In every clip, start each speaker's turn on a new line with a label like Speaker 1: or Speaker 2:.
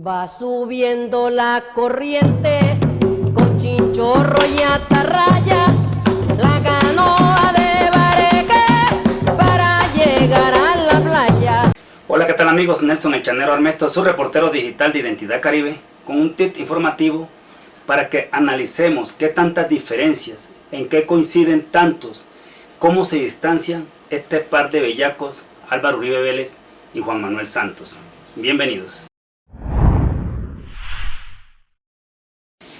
Speaker 1: Va subiendo la corriente con chinchorro y atarraya, la canoa de Bareque para llegar a la playa.
Speaker 2: Hola, ¿qué tal amigos? Nelson el Chanero Armesto, su reportero digital de Identidad Caribe, con un tip informativo para que analicemos qué tantas diferencias, en qué coinciden tantos, cómo se distancian este par de bellacos, Álvaro Uribe Vélez y Juan Manuel Santos. Bienvenidos.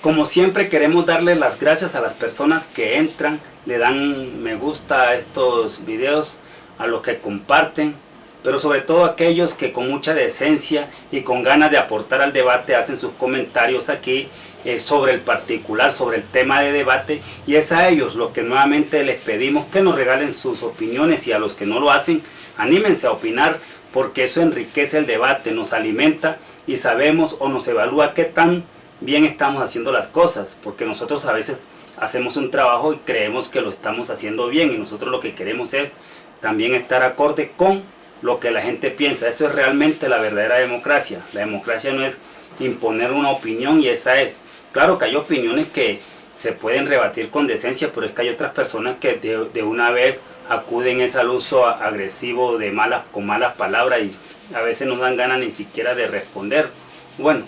Speaker 2: Como siempre, queremos darle las gracias a las personas que entran, le dan me gusta a estos videos, a los que comparten, pero sobre todo a aquellos que con mucha decencia y con ganas de aportar al debate hacen sus comentarios aquí sobre el particular, sobre el tema de debate, y es a ellos los que nuevamente les pedimos que nos regalen sus opiniones, y a los que no lo hacen, anímense a opinar, porque eso enriquece el debate, nos alimenta y sabemos o nos evalúa qué tan bien estamos haciendo las cosas, porque nosotros a veces hacemos un trabajo y creemos que lo estamos haciendo bien, y nosotros lo que queremos es también estar acorde con lo que la gente piensa. Eso es realmente la verdadera democracia. La democracia no es imponer una opinión, y esa es. Claro que hay opiniones que se pueden rebatir con decencia, pero es que hay otras personas que de una vez acuden al uso agresivo de con malas palabras, y a veces no dan ganas ni siquiera de responder. Bueno,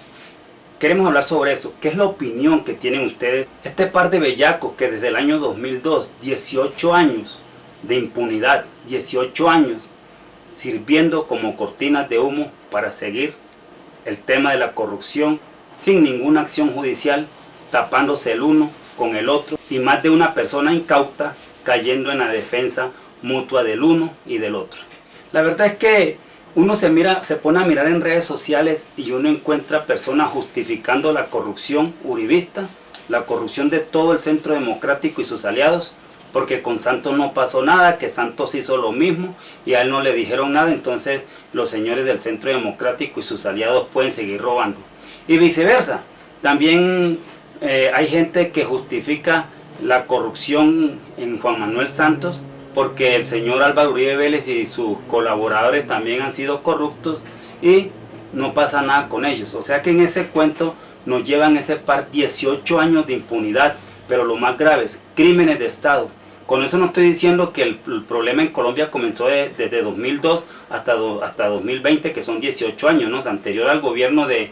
Speaker 2: queremos hablar sobre eso. ¿Qué es la opinión que tienen ustedes? Este par de bellacos que desde el año 2002, 18 años de impunidad, 18 años sirviendo como cortinas de humo para seguir el tema de la corrupción sin ninguna acción judicial, tapándose el uno con el otro, y más de una persona incauta cayendo en la defensa mutua del uno y del otro. La verdad es que uno se pone a mirar en redes sociales y uno encuentra personas justificando la corrupción uribista, la corrupción de todo el Centro Democrático y sus aliados, porque con Santos no pasó nada, que Santos hizo lo mismo y a él no le dijeron nada, entonces los señores del Centro Democrático y sus aliados pueden seguir robando. Y viceversa, también hay gente que justifica la corrupción en Juan Manuel Santos, porque el señor Álvaro Uribe Vélez y sus colaboradores también han sido corruptos y no pasa nada con ellos. O sea que en ese cuento nos llevan ese par 18 años de impunidad, pero lo más grave es crímenes de Estado. Con eso no estoy diciendo que el problema en Colombia comenzó desde 2002 hasta 2020, que son 18 años, ¿no? Anterior al gobierno de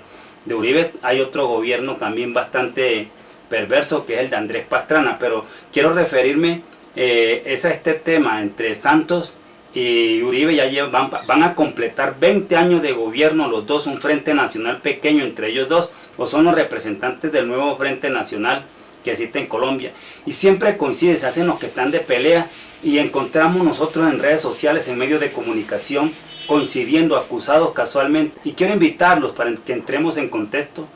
Speaker 2: Uribe hay otro gobierno también bastante perverso, que es el de Andrés Pastrana, pero quiero referirme es a este tema entre Santos y Uribe. Ya van a completar 20 años de gobierno los dos, un frente nacional pequeño entre ellos dos, o son los representantes del nuevo frente nacional que existe en Colombia, y siempre coincide, se hacen los que están de pelea, y encontramos nosotros en redes sociales, en medios de comunicación, coincidiendo, acusados casualmente. Y quiero invitarlos para que entremos en contexto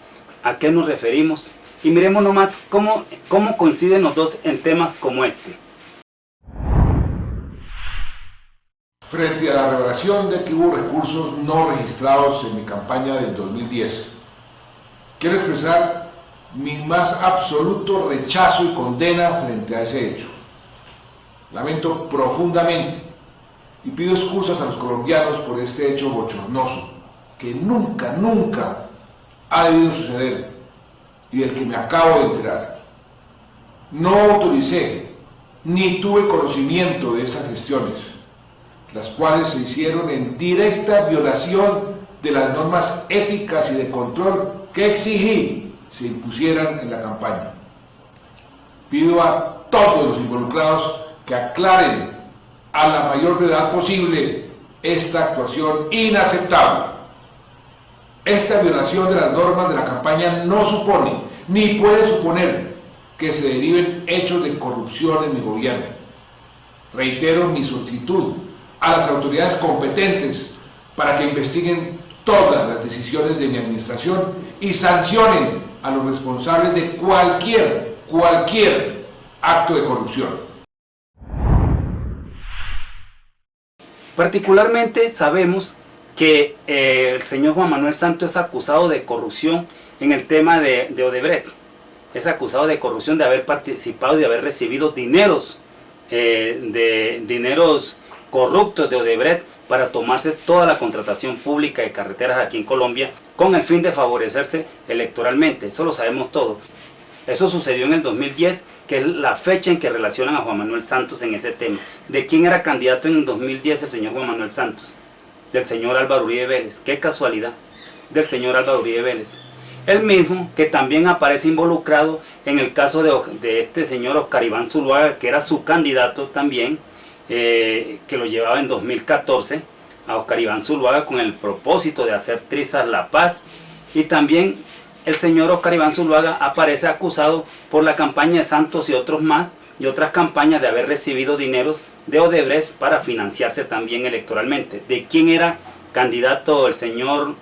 Speaker 2: a qué nos referimos, y miremos nomás cómo coinciden los dos en temas como este.
Speaker 3: Frente a la revelación de que hubo recursos no registrados en mi campaña del 2010, quiero expresar mi más absoluto rechazo y condena frente a ese hecho. Lamento profundamente y pido excusas a los colombianos por este hecho bochornoso que nunca ha debido suceder y del que me acabo de enterar. No autoricé ni tuve conocimiento de esas gestiones, las cuales se hicieron en directa violación de las normas éticas y de control que exigí se impusieran en la campaña. Pido a todos los involucrados que aclaren a la mayor brevedad posible esta actuación inaceptable. Esta violación de las normas de la campaña no supone, ni puede suponer, que se deriven hechos de corrupción en mi gobierno. Reitero mi solicitud a las autoridades competentes para que investiguen todas las decisiones de mi administración y sancionen a los responsables de cualquier acto de corrupción.
Speaker 2: Particularmente sabemos que el señor Juan Manuel Santos es acusado de corrupción en el tema de Odebrecht. Es acusado de corrupción, de haber participado y de haber recibido dineros corruptos de Odebrecht para tomarse toda la contratación pública de carreteras aquí en Colombia, con el fin de favorecerse electoralmente. Eso lo sabemos todo. Eso sucedió en el 2010, que es la fecha en que relacionan a Juan Manuel Santos en ese tema. ¿De quién era candidato en el 2010 el señor Juan Manuel Santos? Del señor Álvaro Uribe Vélez. Qué casualidad, del señor Álvaro Uribe Vélez. El mismo que también aparece involucrado en el caso de este señor Oscar Iván Zuluaga, que era su candidato también, que lo llevaba en 2014, a Oscar Iván Zuluaga con el propósito de hacer trizas la paz. Y también el señor Oscar Iván Zuluaga aparece acusado por la campaña de Santos y otros más, y otras campañas, de haber recibido dineros de Odebrecht para financiarse también electoralmente. ¿De quién era candidato el señor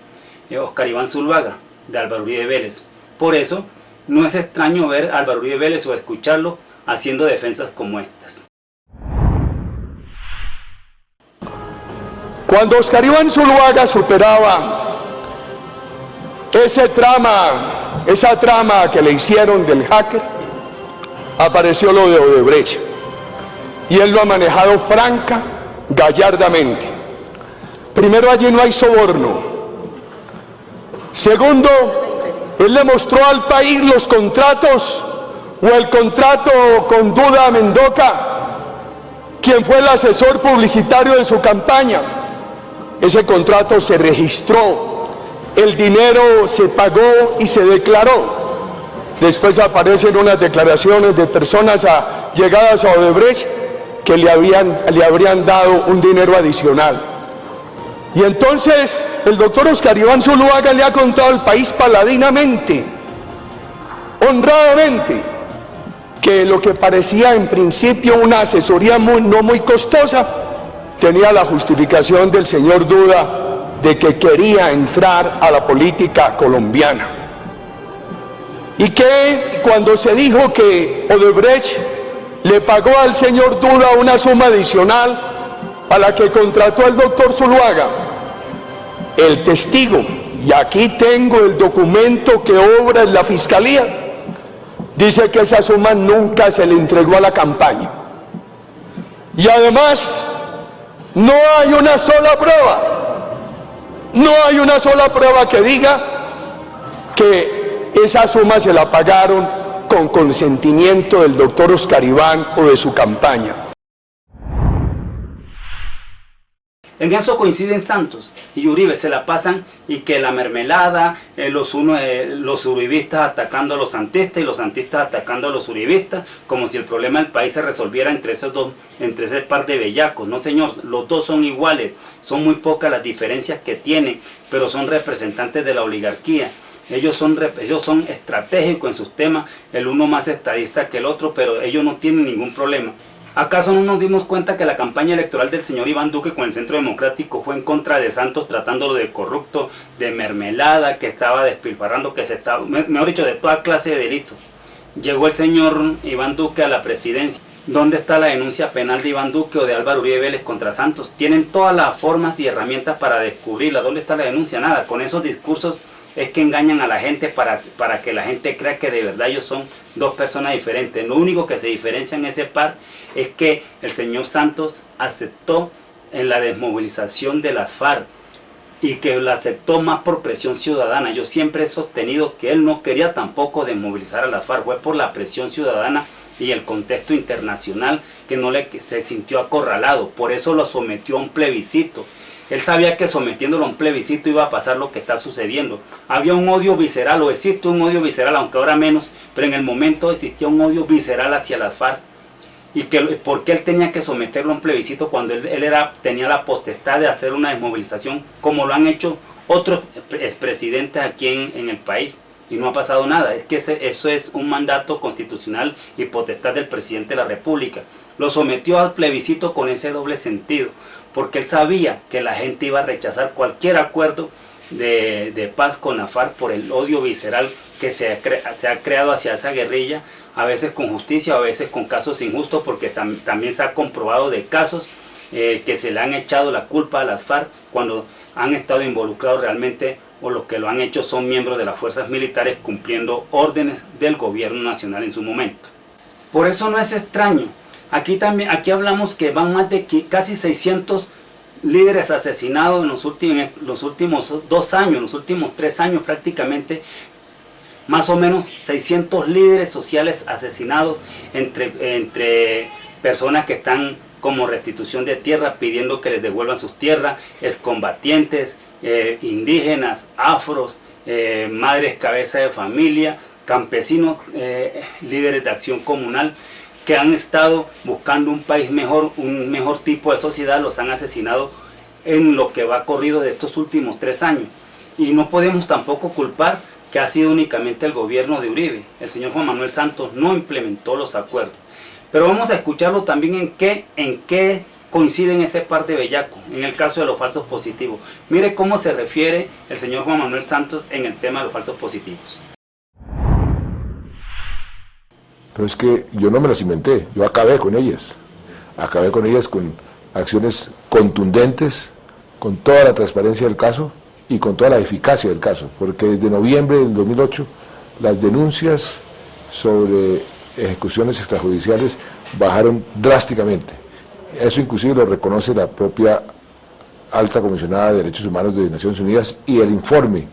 Speaker 2: Oscar Iván Zuluaga? De Álvaro Uribe Vélez. Por eso no es extraño ver a Álvaro Uribe Vélez o escucharlo haciendo defensas como estas.
Speaker 4: Cuando Oscar Iván Zuluaga superaba esa trama que le hicieron del hacker, apareció lo de Odebrecht, y él lo ha manejado franca, gallardamente. Primero, allí no hay soborno. Segundo, él le mostró al país los contratos, o el contrato con Duda Mendoca, quien fue el asesor publicitario de su campaña. Ese contrato se registró, el dinero se pagó y se declaró. Después aparecen unas declaraciones de personas llegadas a Odebrecht que le habrían dado un dinero adicional. Y entonces el doctor Oscar Iván Zuluaga le ha contado al país paladinamente, honradamente, que lo que parecía en principio una asesoría no muy costosa, tenía la justificación del señor Duda de que quería entrar a la política colombiana. Y que cuando se dijo que Odebrecht le pagó al señor Duda una suma adicional a la que contrató el doctor Zuluaga, el testigo, y aquí tengo el documento que obra en la fiscalía, dice que esa suma nunca se le entregó a la campaña. Y además, no hay una sola prueba que diga que esa suma se la pagaron con consentimiento del doctor Oscar Iván o de su campaña.
Speaker 2: En eso coinciden Santos y Uribe, se la pasan, y que la mermelada, los uribistas atacando a los santistas y los santistas atacando a los uribistas, como si el problema del país se resolviera entre ese par de bellacos. No, señor, los dos son iguales, son muy pocas las diferencias que tienen, pero son representantes de la oligarquía. Ellos son estratégicos en sus temas, el uno más estadista que el otro, pero ellos no tienen ningún problema. ¿Acaso no nos dimos cuenta que la campaña electoral del señor Iván Duque con el Centro Democrático fue en contra de Santos, tratándolo de corrupto, de mermelada, que estaba despilfarrando, mejor dicho, de toda clase de delitos? Llegó el señor Iván Duque a la presidencia. ¿Dónde está la denuncia penal de Iván Duque o de Álvaro Uribe Vélez contra Santos? Tienen todas las formas y herramientas para descubrirla. ¿Dónde está la denuncia? Nada. Con esos discursos es que engañan a la gente para que la gente crea que de verdad ellos son dos personas diferentes. Lo único que se diferencia en ese par es que el señor Santos aceptó en la desmovilización de las FARC y que la aceptó más por presión ciudadana. Yo siempre he sostenido que él no quería tampoco desmovilizar a las FARC, fue por la presión ciudadana y el contexto internacional que se sintió acorralado. Por eso lo sometió a un plebiscito. Él sabía que sometiéndolo a un plebiscito iba a pasar lo que está sucediendo. Había un odio visceral, o existe un odio visceral, aunque ahora menos, pero en el momento existía un odio visceral hacia las FARC. Y ¿por qué él tenía que someterlo a un plebiscito cuando él tenía la potestad de hacer una desmovilización, como lo han hecho otros expresidentes aquí en el país? Y no ha pasado nada. Es que eso es un mandato constitucional y potestad del presidente de la República. Lo sometió al plebiscito con ese doble sentido, porque él sabía que la gente iba a rechazar cualquier acuerdo de paz con la FARC por el odio visceral que se ha creado hacia esa guerrilla, a veces con justicia, a veces con casos injustos, porque también se ha comprobado de casos que se le han echado la culpa a las FARC cuando han estado involucrados realmente, o los que lo han hecho son miembros de las fuerzas militares cumpliendo órdenes del gobierno nacional en su momento. Por eso no es extraño. Aquí hablamos que van más de casi 600 líderes asesinados en los últimos 2 años, en los últimos 3 años prácticamente, más o menos 600 líderes sociales asesinados entre personas que están como restitución de tierra, pidiendo que les devuelvan sus tierras, excombatientes, indígenas, afros, madres cabeza de familia, campesinos, líderes de acción comunal, que han estado buscando un país mejor, un mejor tipo de sociedad, los han asesinado en lo que va corrido de estos últimos 3 años. Y no podemos tampoco culpar que ha sido únicamente el gobierno de Uribe. El señor Juan Manuel Santos no implementó los acuerdos. Pero vamos a escucharlo también en qué coinciden ese par de bellacos, en el caso de los falsos positivos. Mire cómo se refiere el señor Juan Manuel Santos en el tema de los falsos positivos.
Speaker 3: Pero es que yo no me las inventé, yo acabé con ellas con acciones contundentes, con toda la transparencia del caso y con toda la eficacia del caso, porque desde noviembre del 2008 las denuncias sobre ejecuciones extrajudiciales bajaron drásticamente. Eso inclusive lo reconoce la propia alta comisionada de Derechos Humanos de Naciones Unidas y el informe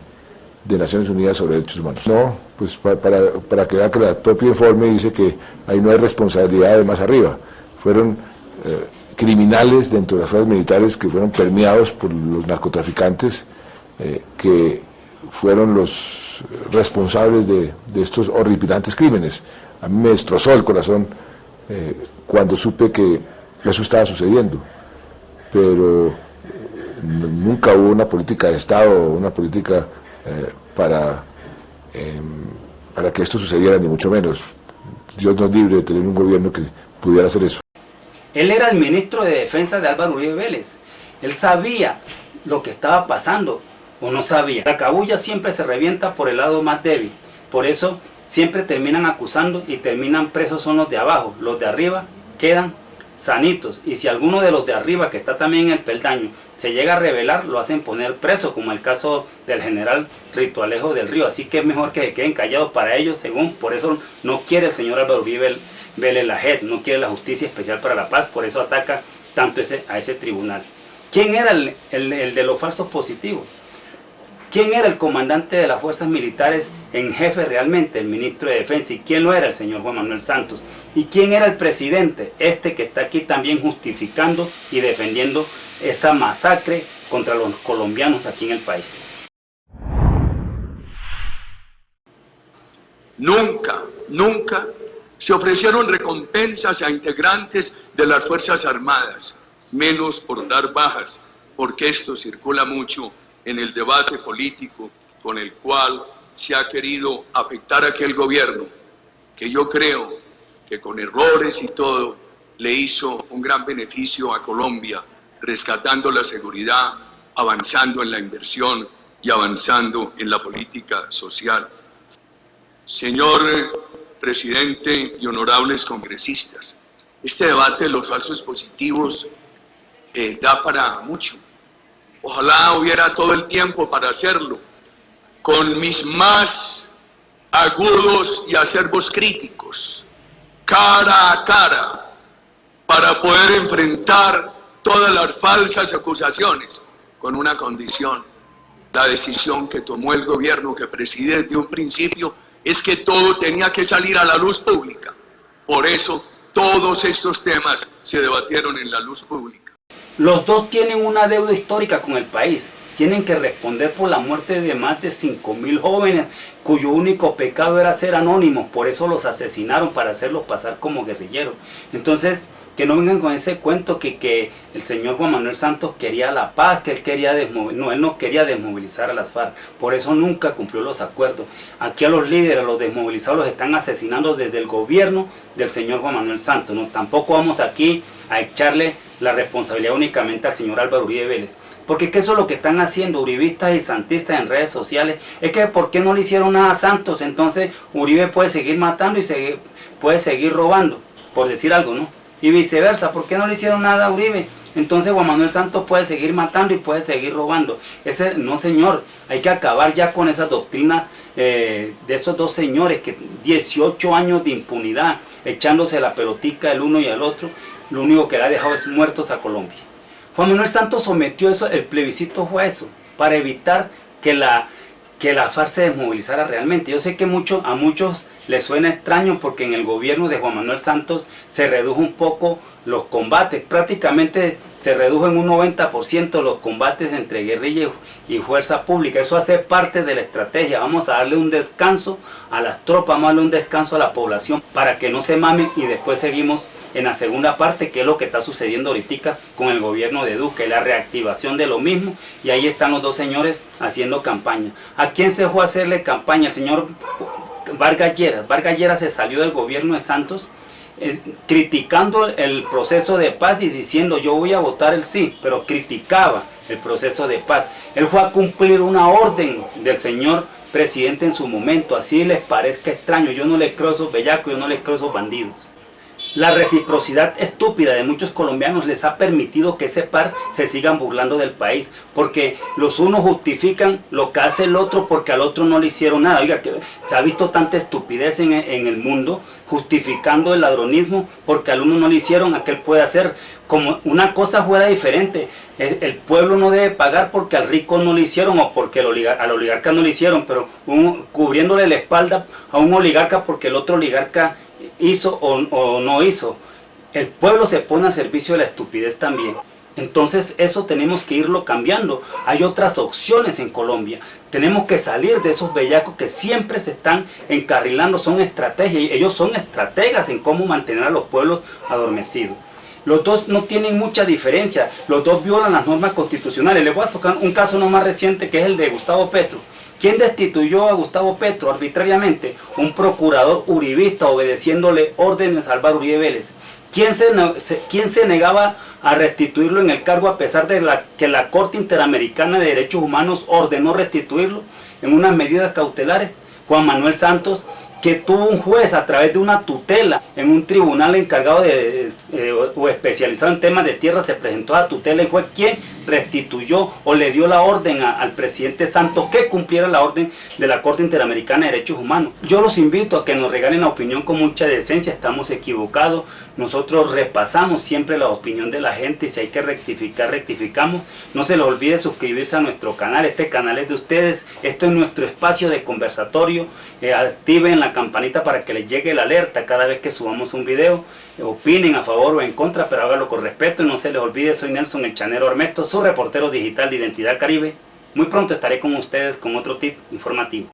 Speaker 3: de Naciones Unidas sobre Derechos Humanos. No, pues para que vean que el propio informe dice que ahí no hay responsabilidad de más arriba. Fueron criminales dentro de las fuerzas militares que fueron permeados por los narcotraficantes, que fueron los responsables de estos horripilantes crímenes. A mí me destrozó el corazón cuando supe que eso estaba sucediendo, pero nunca hubo una política de Estado, una política para que esto sucediera, ni mucho menos. Dios nos libre de tener un gobierno que pudiera hacer eso.
Speaker 2: Él era el ministro de Defensa de Álvaro Uribe Vélez. Él sabía lo que estaba pasando, o no sabía. La cabulla siempre se revienta por el lado más débil. Por eso siempre terminan acusando y terminan presos son los de abajo. Los de arriba quedan sanitos. Y si alguno de los de arriba, que está también en el peldaño, se llega a rebelar, lo hacen poner preso, como el caso del general Rito Alejo del Río. Así que es mejor que se queden callados para ellos, por eso no quiere el señor Álvaro Uribe Vélez la JEP, no quiere la Justicia Especial para la Paz, por eso ataca tanto a ese tribunal. ¿Quién era el de los falsos positivos? ¿Quién era el comandante de las fuerzas militares en jefe realmente? El ministro de Defensa. ¿Y quién lo era? El señor Juan Manuel Santos. ¿Y quién era el presidente? Este que está aquí también justificando y defendiendo esa masacre contra los colombianos aquí en el país.
Speaker 4: Nunca se ofrecieron recompensas a integrantes de las Fuerzas Armadas, menos por dar bajas, porque esto circula mucho en el debate político con el cual se ha querido afectar a aquel gobierno, que yo creo que con errores y todo le hizo un gran beneficio a Colombia, rescatando la seguridad, avanzando en la inversión y avanzando en la política social. Señor presidente y honorables congresistas, este debate de los falsos positivos da para mucho. Ojalá hubiera todo el tiempo para hacerlo, con mis más agudos y acervos críticos, cara a cara, para poder enfrentar todas las falsas acusaciones, con una condición: la decisión que tomó el gobierno que preside desde un principio es que todo tenía que salir a la luz pública. Por eso todos estos temas se debatieron en la luz pública.
Speaker 2: Los dos tienen una deuda histórica con el país. Tienen que responder por la muerte de más de 5.000 jóvenes cuyo único pecado era ser anónimos. Por eso los asesinaron, para hacerlos pasar como guerrilleros. Entonces, que no vengan con ese cuento que el señor Juan Manuel Santos quería la paz, que él quería él no quería desmovilizar a las FARC. Por eso nunca cumplió los acuerdos. Aquí a los líderes, a los desmovilizados, los están asesinando desde el gobierno del señor Juan Manuel Santos. No, tampoco vamos aquí a echarle la responsabilidad únicamente al señor Álvaro Uribe Vélez, porque es que eso es lo que están haciendo uribistas y santistas en redes sociales. Es que ¿por qué no le hicieron nada a Santos? Entonces Uribe puede seguir matando y puede seguir robando, por decir algo, ¿no? Y viceversa, ¿por qué no le hicieron nada a Uribe? Entonces Juan Manuel Santos puede seguir matando y puede seguir robando. No, señor, hay que acabar ya con esa doctrina de esos dos señores, que 18 años de impunidad, echándose la pelotica el uno y al otro. Lo único que le ha dejado es muertos a Colombia. Juan Manuel Santos sometió eso, el plebiscito fue eso, para evitar que la FARC se desmovilizara realmente. Yo sé que a muchos les suena extraño porque en el gobierno de Juan Manuel Santos se redujo un poco los combates, prácticamente se redujo en un 90% los combates entre guerrilla y fuerza pública. Eso hace parte de la estrategia. Vamos a darle un descanso a las tropas, vamos a darle un descanso a la población para que no se mamen, y después seguimos en la segunda parte, que es lo que está sucediendo ahorita con el gobierno de Duque, la reactivación de lo mismo, y ahí están los dos señores haciendo campaña. ¿A quién se fue a hacerle campaña? El señor Vargas Lleras. Vargas Lleras se salió del gobierno de Santos criticando el proceso de paz y diciendo yo voy a votar el sí, pero criticaba el proceso de paz. Él fue a cumplir una orden del señor presidente en su momento, así les parezca extraño. Yo no le creo a esos bellacos, yo no le creo a esos bandidos. La reciprocidad estúpida de muchos colombianos les ha permitido que ese par se sigan burlando del país, porque los unos justifican lo que hace el otro porque al otro no le hicieron nada. Oiga, que se ha visto tanta estupidez en el mundo, justificando el ladronismo porque al uno no le hicieron, aquel puede hacer. Como una cosa fuera diferente, el pueblo no debe pagar porque al rico no le hicieron o porque al oligarca no le hicieron, pero cubriéndole la espalda a un oligarca porque el otro oligarca hizo o no hizo. El pueblo se pone al servicio de la estupidez también. Entonces eso tenemos que irlo cambiando. Hay otras opciones en Colombia. Tenemos que salir de esos bellacos que siempre se están encarrilando. Son estrategias. Ellos son estrategas en cómo mantener a los pueblos adormecidos. Los dos no tienen mucha diferencia. Los dos violan las normas constitucionales. Les voy a tocar un caso no más reciente, que es el de Gustavo Petro. ¿Quién destituyó a Gustavo Petro arbitrariamente? Un procurador uribista obedeciéndole órdenes a Álvaro Uribe Vélez. ¿Quién se negaba a restituirlo en el cargo a pesar de que la Corte Interamericana de Derechos Humanos ordenó restituirlo en unas medidas cautelares? Juan Manuel Santos, que tuvo un juez a través de una tutela en un tribunal encargado o especializado en temas de tierra, se presentó a tutela y fue quien restituyó o le dio la orden al presidente Santos que cumpliera la orden de la Corte Interamericana de Derechos Humanos. Yo los invito a que nos regalen la opinión con mucha decencia. Estamos equivocados, nosotros repasamos siempre la opinión de la gente y si hay que rectificar, rectificamos. No se les olvide suscribirse a nuestro canal, este canal es de ustedes, esto es nuestro espacio de conversatorio. Activen la campanita para que les llegue la alerta cada vez que subamos un video. Opinen a favor o en contra, pero háganlo con respeto y no se les olvide. Soy Nelson el Chanero Armesto, su reportero digital de Identidad Caribe. Muy pronto estaré con ustedes con otro tip informativo.